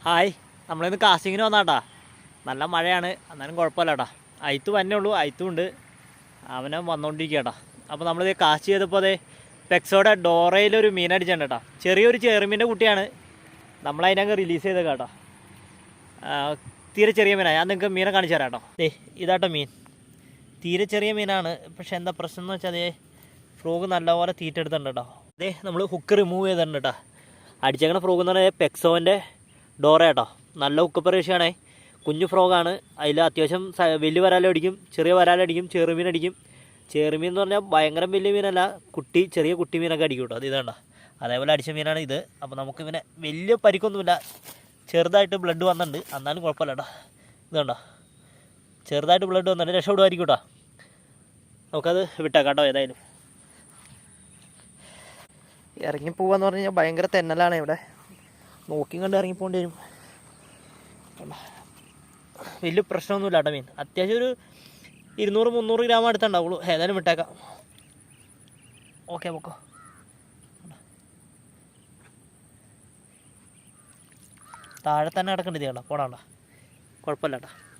Hi, നമ്മളിന്ന് കാസ്റ്റിങ്ങിന് വന്നാട്ടാ. നല്ല മഴയാണ്, എന്നാലും കുഴപ്പമില്ല കേട്ടോ. അയത്ത് തന്നെ ഉള്ളൂ, അയത്തും ഉണ്ട്, അവനെ വന്നുകൊണ്ടിരിക്കുക. അപ്പോൾ നമ്മളിത് കാസ്റ്റ് ചെയ്തപ്പോൾ അതെ പെക്സോടെ ഡോറയിലൊരു മീൻ അടിച്ചിട്ടുണ്ട് കേട്ടോ. ചെറിയൊരു ചെറുമീൻ്റെ കുട്ടിയാണ്, നമ്മളതിനങ്ങ് റിലീസ് ചെയ്തേക്കാം കേട്ടോ. തീരെ ചെറിയ മീനാണ്, ഞാൻ നിങ്ങൾക്ക് മീനെ കാണിച്ചു തരാം കേട്ടോ. ഇതാട്ടോ മീൻ, തീരെ ചെറിയ മീനാണ്. പക്ഷെ എന്താ പ്രശ്നം എന്ന് വെച്ചാൽ അതേ ഫ്രോഗ് നല്ലപോലെ തീറ്റ എടുത്തിട്ടുണ്ട് കേട്ടോ. അതേ നമ്മൾ ഹുക്ക് റിമൂവ് ചെയ്തിട്ടുണ്ട് കേട്ടോ. അടിച്ചേക്കണ ഫ്രോഗ് എന്ന് പറഞ്ഞാൽ പെക്സോൻ്റെ ഡോറ കേട്ടോ. നല്ല ഹുക്ക് പ്രേഷ്യാണേ, കുഞ്ഞു ഫ്രോഗാണ്. അതിൽ അത്യാവശ്യം വലിയ വരാലടിക്കും, ചെറിയ വരാലടിക്കും, ചെറുമീൻ അടിക്കും. ചെറുമീൻ എന്ന് പറഞ്ഞാൽ ഭയങ്കര വലിയ മീനല്ല, ചെറിയ കുട്ടി മീനൊക്കെ അടിക്കും കേട്ടോ. അത് ഇതാണ്ട അതേപോലെ അടിച്ച മീനാണ് ഇത്. അപ്പോൾ നമുക്ക് ഇവനെ വലിയ പരിക്കൊന്നുമില്ല, ചെറുതായിട്ട് ബ്ലഡ് വന്നിട്ടുണ്ട്, എന്നാലും കുഴപ്പമില്ല കേട്ടോ. ഇതുണ്ടോ ചെറുതായിട്ട് ബ്ലഡ് വന്നിട്ട് രക്ഷപ്പെടുമായിരിക്കും കേട്ടോ. നമുക്കത് വിട്ടേക്കാം കേട്ടോ. ഏതായാലും ഇറങ്ങിപ്പോവാന്ന് പറഞ്ഞു കഴിഞ്ഞാൽ ഭയങ്കര തെന്നലാണ് ഇവിടെ, നോക്കി കണ്ട് ഇറങ്ങിപ്പോണ്ടി വരും. വലിയ പ്രശ്നമൊന്നുമില്ല കേട്ടോ. മീൻ അത്യാവശ്യം ഒരു 200-300 ഗ്രാം അടുത്തുണ്ടാവുള്ളൂ. ഏതായാലും വിട്ടേക്കാം. ഓക്കെ പൊക്കോ. താഴെ തന്നെ കിടക്കേണ്ടത് കേട്ടോ, പോടാണ്ട, കുഴപ്പമില്ല കേട്ടോ.